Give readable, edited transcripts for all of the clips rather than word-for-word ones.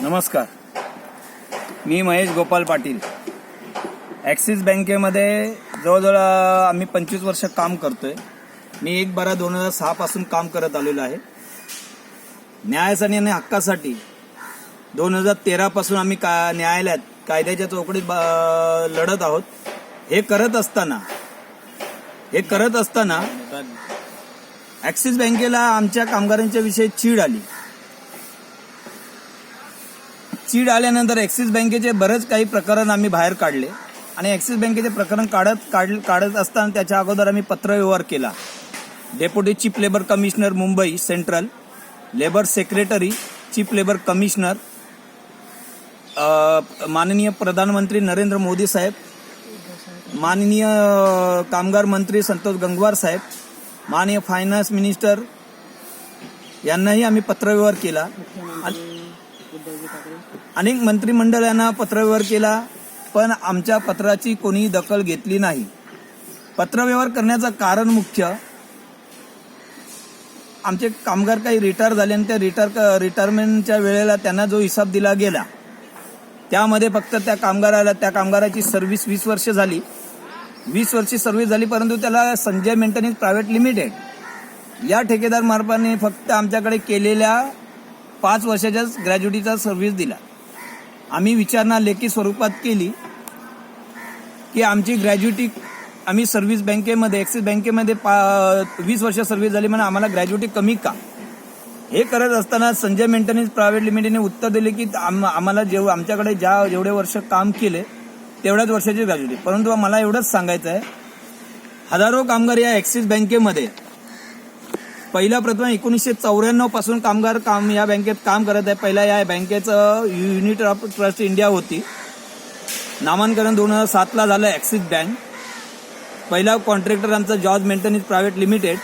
नमस्कार, मी महेश गोपाल पाटील. ॲक्सिस बँकेमध्ये जवळजवळ आम्ही 25 वर्ष काम करतोय. मी 1/12/2006 पासून काम करत आलेलो आहे. न्यायासाठी आणि हक्कासाठी 2013 पासून आम्ही न्यायालयात कायद्याच्या चौकटीत लढत आहोत. हे करत असताना ॲक्सिस बँकेला आमच्या कामगारांच्या विषयी चीड आल्यानंतर ॲक्सिस बँकेचे बरेच काही प्रकरण आम्ही बाहेर काढले आणि ॲक्सिस बँकेचे प्रकरण काढत असताना त्याच्या अगोदर आम्ही पत्रव्यवहार केला. Deputy chief labour commissioner Mumbai central, labour secretary, chief labour commissioner, माननीय प्रधानमंत्री नरेंद्र मोदी साहेब, माननीय कामगार मंत्री संतोष गंगवार साहेब, माननीय फायनान्स मिनिस्टर यांनाही आम्ही पत्रव्यवहार केला. अनेक मंत्रिमंडळांना पत्रव्यवहार केला, पण आमच्या पत्राची कोणी दखल घेतली नाही. पत्रव्यवहार करण्याचं कारण मुख्य, आमचे कामगार काही रिटायर झाले आणि त्या रिटायरमेंटच्या वेळेला त्यांना जो हिसाब दिला गेला त्यामध्ये फक्त त्या कामगाराची सर्व्हिस 20 वर्ष झाली. 20 वर्षी सर्व्हिस झाली, परंतु त्याला संजय मेंटेनन्स प्रायव्हेट लिमिटेड या ठेकेदार मार्फाने फक्त आमच्याकडे केलेल्या 5 वर्षाच्या ग्रॅज्युटीचा सर्व्हिस दिला. आम्ही विचारणा लेखी स्वरूपात केली की आमची ग्रॅज्युटी, आम्ही सर्व्हिस बँकेमध्ये ॲक्सिस बँकेमध्ये 20 वर्ष सर्व्हिस झाली म्हणून आम्हाला ग्रॅज्युटी कमी का? हे करत असताना संजय मेंटेनन्स प्रायव्हेट लिमिटेडने उत्तर दिले की आम्हाला आमच्याकडे जेवढे वर्ष काम केले तेवढ्याच वर्षाची ग्रॅज्युटी. परंतु मला एवढंच सांगायचं आहे, हजारो कामगार या ॲक्सिस बँकेमध्ये प्रथम 1994 पासून कामगार या बँकेत काम करत आहे. पहिला या बँकेचं युनिट ऑफ ट्रस्ट इंडिया होती. नामांकन 2007 झालं ॲक्सिस बँक. पहिला कॉन्ट्रॅक्टर आमचा जॉर्ज मेंटेनन्स प्रायव्हेट लिमिटेड.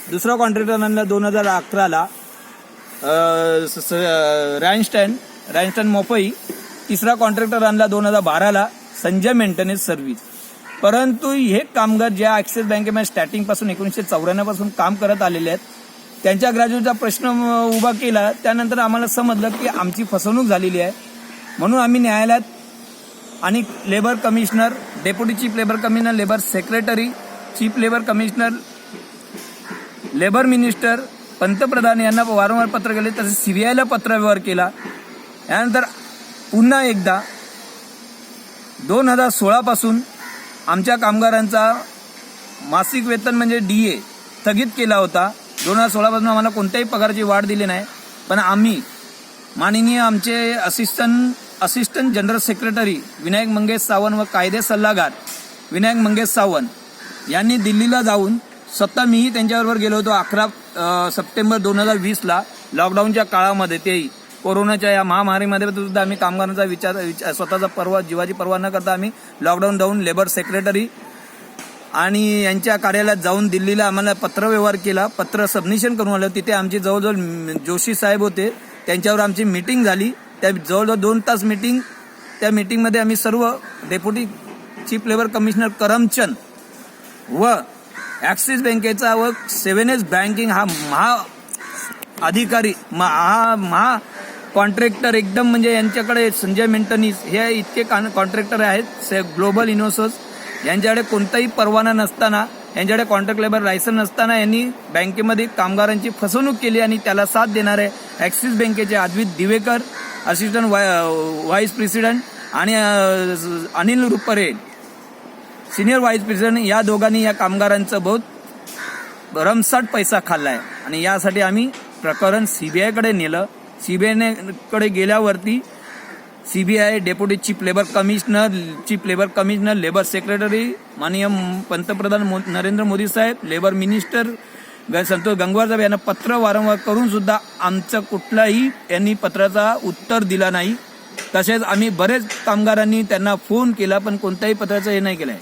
दुसरा कॉन्ट्रॅक्टर आणला 2011 रॅनस्टॅन मोफई. तिसरा कॉन्ट्रॅक्टर आणला 2012 संजय मेंटेनन्स सर्व्हिस. परंतु हे कामगार ज्या ॲक्सिस बँकेमध्ये स्टार्टिंग पासून 1994 पासून काम करत आलेले आहेत, त्यांच्या ग्रॅज्युटीचा प्रश्न उभा केला. त्यानंतर आम्हाला समजलं की आमची फसवणूक झालेली आहे. म्हणून आम्ही न्यायालयात आणि labour commissioner, deputy chief labour commissioner, labour secretary, chief labour commissioner, labour minister, पंतप्रधान यांना वारंवार पत्र केले. तसेच CBIला पत्रव्यवहार केला. यानंतर पुन्हा एकदा 2016 पासून आमच्या कामगारांचा मासिक वेतन म्हणजे DA स्थगित केला होता. 2016 पासून आम्हाला कोणत्याही पगाराची वाढ दिली नाही. पण आम्ही माननीय आमचे assistant general secretary Vinayak Mangesh Sawant व कायदे सल्लागार विनायक मंगेश सावंत यांनी दिल्लीला जाऊन स्वतः मीही त्यांच्याबरोबर गेलो होतो. 11 सप्टेंबर 2020 लॉकडाऊनच्या काळामध्ये, तेही कोरोनाच्या या महामारीमध्ये सुद्धा आम्ही कामगारांचा स्वतःचा जीवाची पर्वा न करता आम्ही लॉकडाऊन जाऊन लेबर सेक्रेटरी आणि यांच्या कार्यालयात जाऊन दिल्लीला आम्हाला पत्रव्यवहार केला. पत्र सबमिशन करून आलं. तिथे आमची जवळजवळ जोशी साहेब होते, त्यांच्यावर आमची मीटिंग झाली. त्या जवळजवळ 2 तास मीटिंग. त्या मीटिंगमध्ये आम्ही सर्व deputy chief labour commissioner Karamchand व ॲक्सिस बँकेचा व 7S बँकिंग हा अधिकारी, महा कॉन्ट्रॅक्टर एकदम, म्हणजे यांच्याकडे संजय मेंटेनन्स हे इतके कॉन्ट्रॅक्टर आहेत, ग्लोबल इनोसोस, यांच्याकडे कोणताही परवाना नसताना, यांच्याकडे कॉन्ट्रॅक्ट लेबर लायसन्स नसताना यांनी बँकेमध्ये कामगारांची फसवणूक केली. आणि त्याला साथ देणारे ॲक्सिस बँकेचे अद्वित दिवेकर, असिस्टंट व्हाईस प्रेसिडेंट, आणि अनिल रुपरे सिनियर व्हाईस प्रेसिडेंट, या दोघांनी या कामगारांचं बहुत भरमसाठ पैसा खाल्ला आहे. आणि यासाठी आम्ही प्रकरण CBIकडे नेलं. CBIकडे गेल्यावरती CBI, deputy chief labour commissioner, labour secretary, माननीय पंतप्रधान नरेंद्र मोदी साहेब, लेबर मिनिस्टर संतोष गंगवार साहेब यांना पत्र वारंवार करून सुद्धा आमचं कुठलाही यांनी पत्राचा उत्तर दिला नाही. तसेच आम्ही बरेच कामगारांनी त्यांना फोन केला, पण कोणत्याही पत्राचं हे नाही केलं आहे.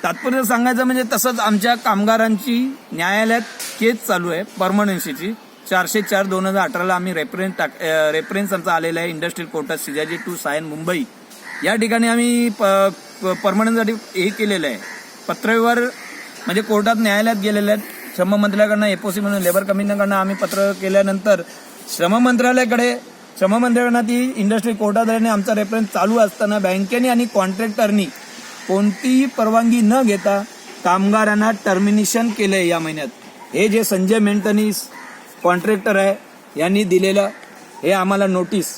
तात्पर्य सांगायचं म्हणजे तसंच आमच्या कामगारांची न्यायालयात केस चालू आहे परमनन्सीची. 404/2018 आम्ही रेफरन्स आमचा आलेला आहे इंडस्ट्रियल कोर्टात, CJG 2 सायन मुंबई. या ठिकाणी आम्ही परमनन्ससाठी हे केलेलं आहे. पत्रव्यवहार म्हणजे कोर्टात न्यायालयात गेलेले आहेत. श्रम मंत्रालयाकडनं FOC म्हणून लेबर कमिशनरकडनं आम्ही पत्र केल्यानंतर श्रम मंत्रालयाकडे ती इंडस्ट्री कोर्टात आल्याने आमचा रेफरन्स चालू असताना बँकेने आणि कॉन्ट्रॅक्टरनी कोणतीही परवानगी न घेता कामगारांना टर्मिनेशन केलंय या महिन्यात. हे जे संजय मेंटेनन्स कॉन्ट्रॅक्टर आहे यांनी दिलेलं हे आम्हाला नोटीस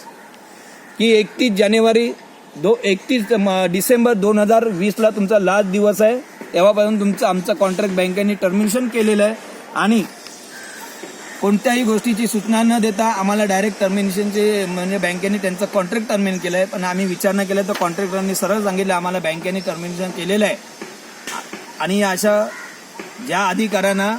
की 31 डिसेंबर 2020 तुमचा लास्ट दिवस आहे, तेव्हापासून आमचं कॉन्ट्रॅक्ट बँकेने टर्मिनेशन केलेलं आहे आणि कोणत्याही गोष्टीची सूचना न देता आम्हाला डायरेक्ट टर्मिनेशनचे म्हणजे बँकेने त्यांचं कॉन्ट्रॅक्ट टर्मिनेट केलं आहे. पण आम्ही विचारणा केला तर कॉन्ट्रॅक्टरांनी सरळ सांगितलं आम्हाला बँकेने टर्मिनेशन केलेलं आहे. आणि अशा ज्या अधिकाऱ्यांना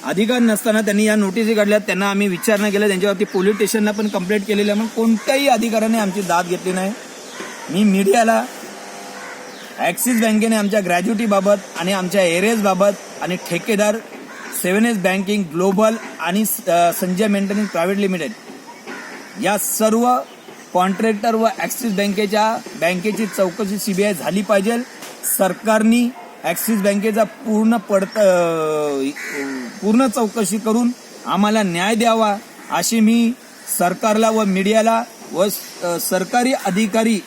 अधिकार नसताना त्यांनी या नोटिसी काढल्या त्यांना आम्ही विचारणा केल्या, त्यांच्यावरती पोलीस स्टेशनला पण कंप्लेंट केलेली आहे. मग कोणत्याही अधिकाऱ्याने आमची दाद घेतली नाही. मी मीडियाला ॲक्सिस बँकेने आमच्या ग्रॅज्युटीबाबत आणि आमच्या एरेजबाबत आणि ठेकेदार 7S बँकिंग ग्लोबल आणि संजय मेंटेनन्स प्रायव्हेट लिमिटेड या सर्व कॉन्ट्रॅक्टर व ॲक्सिस बँकेची चौकशी CBI झाली पाहिजे. सरकारनी ॲक्सिस बँकेचा पूर्ण चौकशी करून आम्हाला न्याय द्यावा अशी मी सरकारला व मीडियाला व सरकारी अधिकारी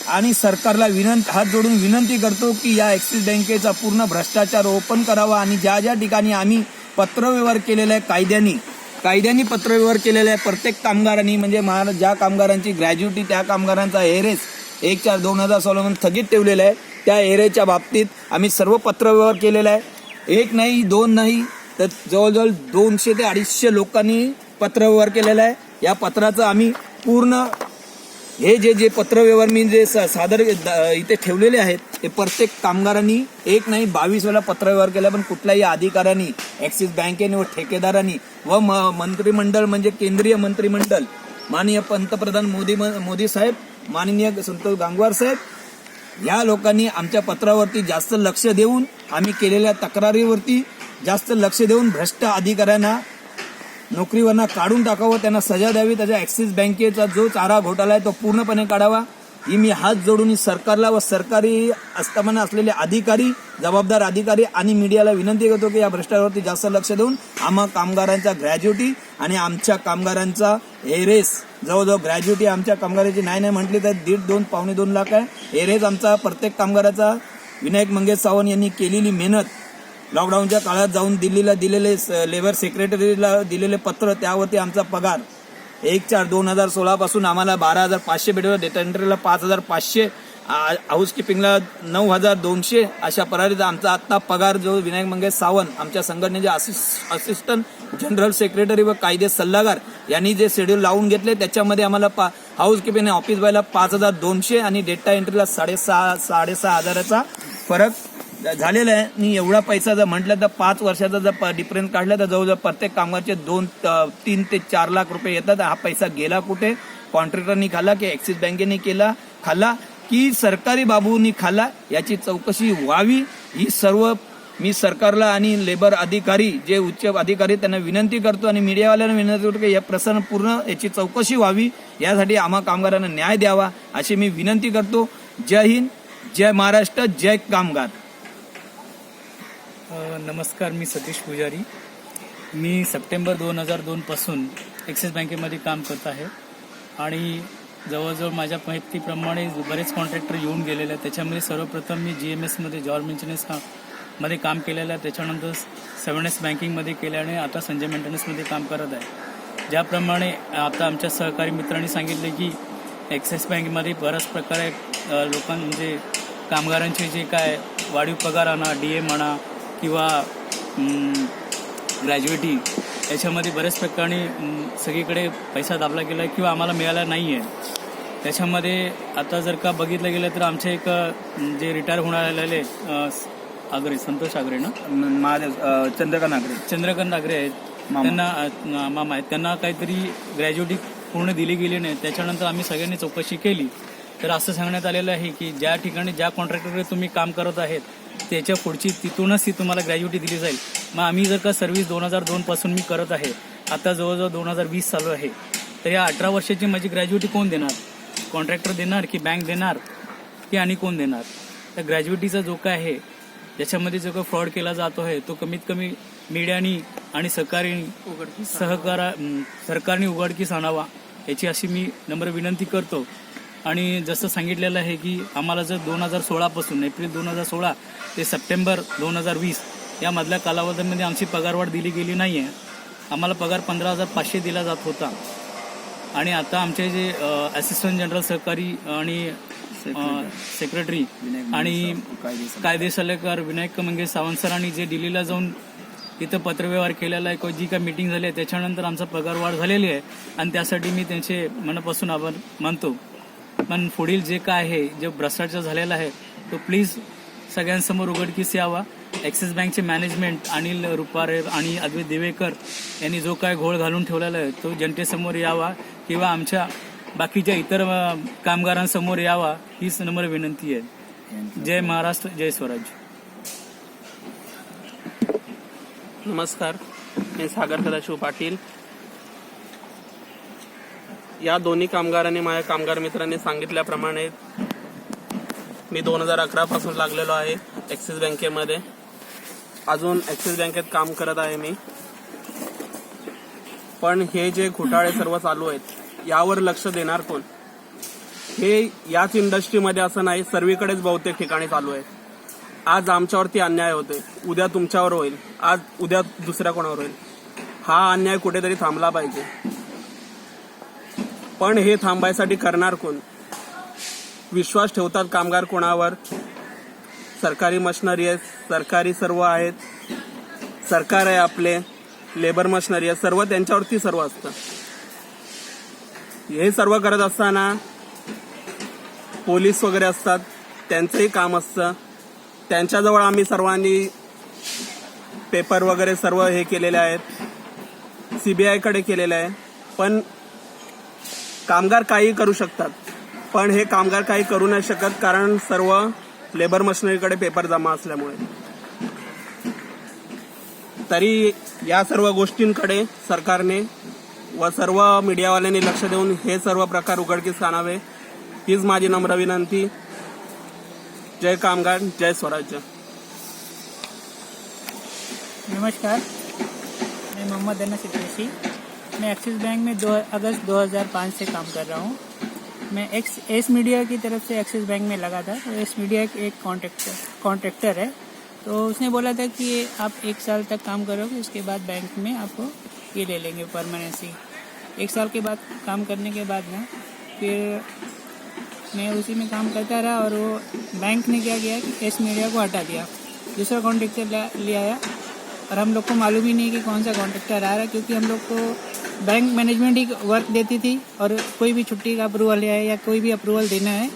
आणि सरकारला हात जोडून विनंती करतो की या ॲक्सिस बँकेचा पूर्ण भ्रष्टाचार ओपन करावा आणि ज्या ज्या ठिकाणी आम्ही पत्रव्यवहार केलेला आहे कायद्याने पत्रव्यवहार केलेला आहे प्रत्येक कामगारांनी म्हणजे ज्या कामगारांची ग्रॅज्युटी त्या कामगारांचा एरेस 1/4/2016 स्थगित ठेवलेला आहे त्या एरेच्या बाबतीत आम्ही सर्व पत्रव्यवहार केलेला आहे. एक नाही दोन नाही तर जवळजवळ 200 ते 250 लोकांनी पत्रव्यवहार केलेला आहे. या पत्राचं आम्ही पूर्ण हे जे पत्रव्यवहार मी जे सादर इथे ठेवलेले आहेत ते प्रत्येक कामगारांनी एक नाही 22 वेळा पत्रव्यवहार केला. पण कुठल्याही अधिकाऱ्यांनी ॲक्सिस बँकेने व ठेकेदारांनी व मंत्रिमंडळ म्हणजे केंद्रीय मंत्रिमंडळ माननीय पंतप्रधान मोदी साहेब, माननीय संतोष गंगवार साहेब या लोकांनी आमच्या पत्रावरती जास्त लक्ष देऊन आम्ही केलेल्या तक्रारीवरती जास्त लक्ष देऊन भ्रष्ट अधिकाऱ्यांना नोकरीवरनं काढून टाकावं, त्यांना सजा द्यावी. त्याच्या ॲक्सिस बँकेचा जो चारा घोटाळा आहे तो पूर्णपणे काढावा ही मी हात जोडून सरकारला व सरकारी आस्थापना असलेले जबाबदार अधिकारी आणि मीडियाला विनंती करतो की या भ्रष्टाचारावरती जास्त लक्ष देऊन आम्हा कामगारांचा ग्रॅज्युटी आणि आमच्या कामगारांचा एरेस जवळजवळ ग्रॅज्युटी आमच्या कामगारांची नाही म्हटली तर 1.5-2 पावणे 2 लाख आहे. एरेस आमचा प्रत्येक कामगाराचा विनायक मंगेश सावंत यांनी केलेली मेहनत लॉकडाऊनच्या काळात जाऊन दिल्लीला दिलेले लेबर सेक्रेटरीला दिलेले पत्र त्यावरती आमचा पगार 1/4/2016 पासून आम्हाला 12,500 भेटवला, डेटा एंट्रीला 5,500, हाऊसकीपिंगला 9,200 अशा प्रकारे आमचा आत्ता पगार जो विनायक मंगेश सावंत आमच्या संघटनेचे असिस्टंट जनरल सेक्रेटरी व कायदे सल्लागार यांनी जे शेड्यूल लावून घेतले त्याच्यामध्ये आम्हाला हाऊसकीपिंग ऑफिस बायला 5,200 आणि डेटा एंट्रीला 6,500 फरक झालेला आहे. आणि एवढा पैसा जर म्हटलं तर 5 वर्षाचा जर डिफरन्स काढला तर जवळजवळ प्रत्येक कामगारचे 3 ते 4 लाख रुपये येतात. हा पैसा गेला कुठे? कॉन्ट्रॅक्टरनी खाल्ला की ॲक्सिस बँकेने खाल्ला की सरकारी बाबूंनी खाल्ला? याची चौकशी व्हावी ही सर्व मी सरकारला आणि लेबर अधिकारी जे उच्च अधिकारी त्यांना विनंती करतो आणि मीडियावाल्यांना विनंती करतो की या प्रश्न पूर्ण याची चौकशी व्हावी, यासाठी आम्हा कामगारांना न्याय द्यावा अशी मी विनंती करतो. जय हिंद, जय महाराष्ट्र, जय कामगार. नमस्कार, मी सतीश पुजारी. मी सप्टेंबर 2002 पासून ॲक्सिस बँकेमध्ये काम करत आहे आणि जवळजवळ माझ्या माहितीप्रमाणे बरेच कॉन्ट्रॅक्टर येऊन गेलेले आहेत. त्याच्यामध्ये सर्वप्रथम मी GMS जॉर्ज मेंटेनन्स मध्ये काम केलेलं आहे, त्याच्यानंतर 7S बँकिंगमध्ये केल्याने आता संजय मेंटेनन्समध्ये काम करत आहे. ज्याप्रमाणे आता आमच्या सहकारी मित्रांनी सांगितले की ॲक्सिस बँकेमध्ये बऱ्याच प्रकारे म्हणजे कामगारांचे जे काय वाढीव पगार आणा, DA म्हणा किंवा ग्रॅज्युएटी याच्यामध्ये बऱ्याच प्रकारे सगळीकडे पैसा दाबला गेला आहे किंवा आम्हाला मिळाला नाही आहे. त्याच्यामध्ये आता जर का बघितलं गेलं तर आमचे एक जे रिटायर होणार आलेले आगरे, संतोष आगरे ना, चंद्रकांत आगरे आहेत, त्यांना मामा आहेत, त्यांना काहीतरी ग्रॅज्युएटी पूर्ण दिली गेली नाही. त्याच्यानंतर आम्ही सगळ्यांनी चौकशी केली तर असं सांगण्यात आलेलं आहे की ज्या ठिकाणी ज्या कॉन्ट्रॅक्टरकडे तुम्ही काम करत आहेत त्याच्या पुढची तिथूनच ती तुम्हाला ग्रॅज्युएटी दिली जाईल. मग आम्ही जर का सर्व्हिस 2002 पासून मी करत आहे, आता जवळजवळ 2020 चालू आहे, तर या 18 वर्षाची माझी ग्रॅज्युएटी कोण देणार? कॉन्ट्रॅक्टर देणार की बँक देणार की आणि कोण देणार? तर ग्रॅज्युएटीचा जो काय आहे त्याच्यामध्ये जो काही फ्रॉड केला जातो आहे तो कमीत कमी मीडियानी आणि सरकारने उघडकीस आणावा याची अशी मी नम्र विनंती करतो. आणि जसं सांगितलेलं आहे की आम्हाला जर 2016 पासून एप्रिल 2016 ते सप्टेंबर 2020 या मधल्या कालावधीमध्ये आमची पगारवाढ दिली गेली नाही आहे. आम्हाला पगार 15,500 दिला जात होता आणि आता आमचे जे असिस्टंट जनरल सहकारी आणि सेक्रेटरी आणि कायदे सल्लागार विनायक मंगेश सावंत सरांनी जे दिल्लीला जाऊन तिथं पत्रव्यवहार केलेला आहे, जी काय मीटिंग झाली आहे त्याच्यानंतर आमचा पगार वाढ झालेली आहे आणि त्यासाठी मी त्यांचे मनापासून आभार मानतो. पण पुढील जे काय आहे, जे भ्रष्टाचार झालेला आहे तो प्लीज सगळ्यांसमोर उघडकीस यावा. ॲक्सिस बँकचे मॅनेजमेंट अनिल रुपारे आणि अद्वैत देवेकर यांनी जो काय घोळ घालून ठेवलेला आहे तो जनतेसमोर यावा किंवा आमच्या बाकीच्या इतर कामगारांसमोर यावा हीच नम्र विनंती आहे. जय महाराष्ट्र, जय स्वराज्य. नमस्कार, मी सागर सदाशिव पाटील. या दोन्ही कामगारांनी माझ्या कामगार मित्रांनी सांगितल्याप्रमाणे मी 2011 पासून लागलेलो आहे ॲक्सिस बँकेमध्ये. अजून ॲक्सिस बँकेत काम करत आहे मी. पण हे जे घोटाळे सर्व चालू आहेत यावर लक्ष देणार कोण? हे याच इंडस्ट्रीमध्ये असं नाही, सर्वीकडेच बहुतेक ठिकाणी चालू आहे. आज आमच्यावरती अन्याय होतोय, उद्या तुमच्यावर होईल, उद्या दुसऱ्या कोणावर होईल. हा अन्याय कुठेतरी थांबला पाहिजे. पण हे थांबायसाठी करणार कोण? विश्वास ठेवतात कामगार कोणावर? सरकारी मशिनरी आहे, सरकारी सर्व आहेत, सरकार आहे आपले, लेबर मशिनरी आहे, सर्व त्यांच्यावरती सर्व असतं. हे सर्व करत असताना पोलीस वगैरे असतात, त्यांचंही काम असतं. त्यांच्याजवळ आम्ही सर्वांनी पेपर वगैरे सर्व हे केलेले आहेत, CBI कडे केलेले आहे. पण कामगार काही करू शकतात, पण हे कामगार काही करू नाही शकत, कारण सर्व लेबर मशिनरीकडे पेपर जमा असल्यामुळे. तरी या सर्व गोष्टींकडे सरकारने व सर्व मीडियावाल्यांनी लक्ष देऊन हे सर्व प्रकार उघडकीस आणावे हीच माझी नम्र विनंती. जय कामगार, जय स्वराज्य. नमस्कार, मैं मोहम्मद अनस कुरैशी. मैं एक्सिस बैंक में अगस्त 2005 से काम कर रहा हूँ. मैं एस मीडिया की तरफ से एक्सिस बैंक में लगा था. तो एस मीडिया एक कॉन्ट्रैक्टर है, तो उसने बोला था कि आप 1 साल तक काम करोगे, उसके बाद बैंक में आपको ये ले लेंगे परमानेंसी. 1 साल के बाद काम करने के बाद ना फिर मैं उसी में काम करता रहा और वो बैंक ने क्या किया कि एस मीडिया को हटा दिया, दूसरा कॉन्ट्रैक्टर ले आया. और हम लोग को मालूम ही नहीं कि कौन सा कॉन्ट्रैक्टर आ रहा है, क्योंकि हम लोग को बैंक मैनेजमेंट ही वर्क देती थी और कोई भी छुट्टी का अप्रूवल है या कोई भी अप्रूवल देना है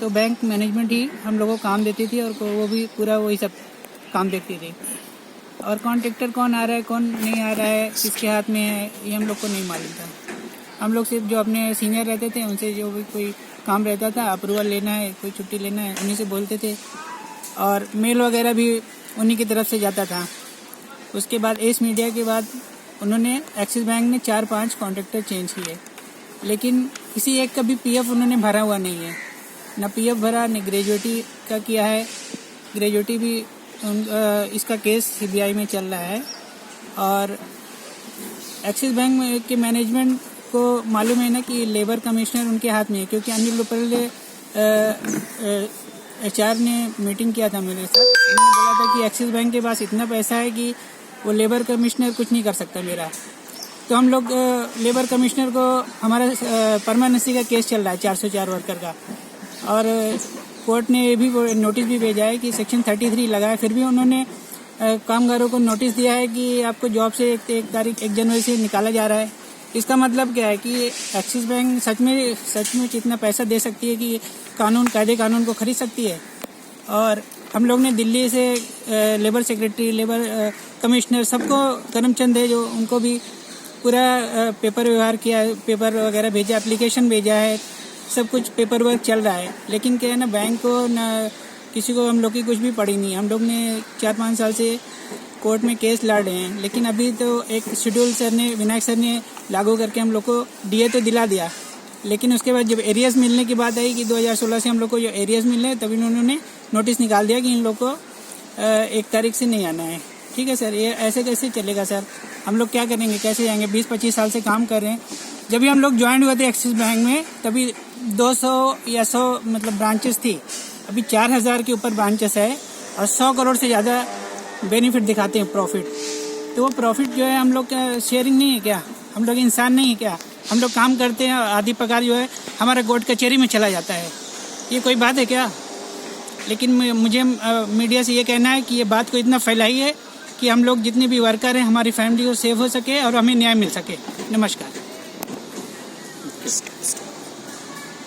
तो बैंक मैनेजमेंट ही हम लोगों को काम देती थी और वो भी पूरा वही सब काम देखती थी. और कॉन्ट्रैक्टर कौन आ रहा है कौन नहीं आ रहा है, किसके हाथ में है, ये हम लोग को नहीं मालूम था. हम लोग सिर्फ जो अपने सीनियर रहते थे उनसे जो भी कोई काम रहता था, अप्रूवल लेना है, कोई छुट्टी लेना है, उन्हीं से बोलते थे. और मेल वगैरह भी उन्हीं की तरफ से जाता था. उसके बाद एस मीडिया के बाद उन्होंने एक्सिस बैंक ने 4-5 कॉन्ट्रैक्टर चेंज किए, लेकिन किसी एक का भी PF उन्होंने भरा हुआ नहीं है. ना PF भरा, न ग्रेजुएटी का किया है. ग्रेजुएटी भी इसका केस CBI में चल रहा है. और एक्सिस बैंक में के मैनेजमेंट को मालूम है ना कि लेबर कमिश्नर उनके हाथ में है, क्योंकि अनिल रुपारे HR ने मीटिंग किया था मेरे साथ. उन्होंने बोला था कि एक्सिस बैंक के पास इतना पैसा है कि वो लेबर कमिश्नर कुछ नहीं कर सकता मेरा. तो हम लोग लेबर कमिश्नर को हमारा परमानेंसी का केस चल रहा है 404 वर्कर का, और कोर्ट ने भी नोटिस भी भेजा है कि सेक्शन 33 लगा है. फिर भी उन्होंने कामगारों को नोटिस दिया है कि आपको जॉब से 1 जनवरी से निकाला जा रहा है. इसका मतलब क्या है कि एक्सिस बैंक सच में इतना पैसा दे सकती है कि कायदे कानून को खरीद सकती है. और हम लोग ने दिल्ली से लेबर सेक्रेटरी, लेबर कमिश्नर सबको करमचंद है जो उनको भी पूरा पेपर व्यवहार किया, पेपर वगैरह भेजा, एप्लीकेशन भेजा है, सब कुछ पेपर वर्क चल रहा है. लेकिन क्या है ना, बैंक को ना किसी को हम लोग की कुछ भी पड़ी नहीं. हम लोग ने 4-5 साल से कोर्ट में केस लड़ रहे हैं, लेकिन अभी तो एक शेड्यूल सर ने, विनायक सर ने लागू करके हम लोग को DA तो दिला दिया. लेकिन उसके बाद जब एरियर्स मिलने की बात आई कि 2016 से हम लोग को जो एरियर्स मिल रहे हैं, तभी उन्होंने नोटिस निकाल दिया कि इन लोग को 1 तारीख से नहीं आना है. ठीक है सर, ये ऐसे कैसे चलेगा सर? हम लोग क्या करेंगे, कैसे जाएंगे? 20-25 साल से काम कर रहे हैं। जब भी हम लोग ज्वाइन हुए थे एक्सिस बैंक में तभी 200 या 100 मतलब ब्रांचेस थी। अभी 4000 के ऊपर ब्रांचेस है और 100 करोड़ से ज़्यादा बेनिफिट दिखाते हैं, प्रॉफिट। तो वो प्रॉफिट जो है हम लोग का शेयरिंग नहीं है क्या? हम लोग इंसान नहीं है क्या? हम लोग काम करते हैं, आधी पगार जो है हमारा कोर्ट कचहरी में चला जाता है। ये कोई बात है क्या? लेकिन मुझे मीडिया से ये कहना है कि ये बात को इतना फैलाइए कि हम लोग जितने भी वर्कर हैं हमारी फैमिली को सेव हो सके और हमें न्याय मिल सके। नमस्कार।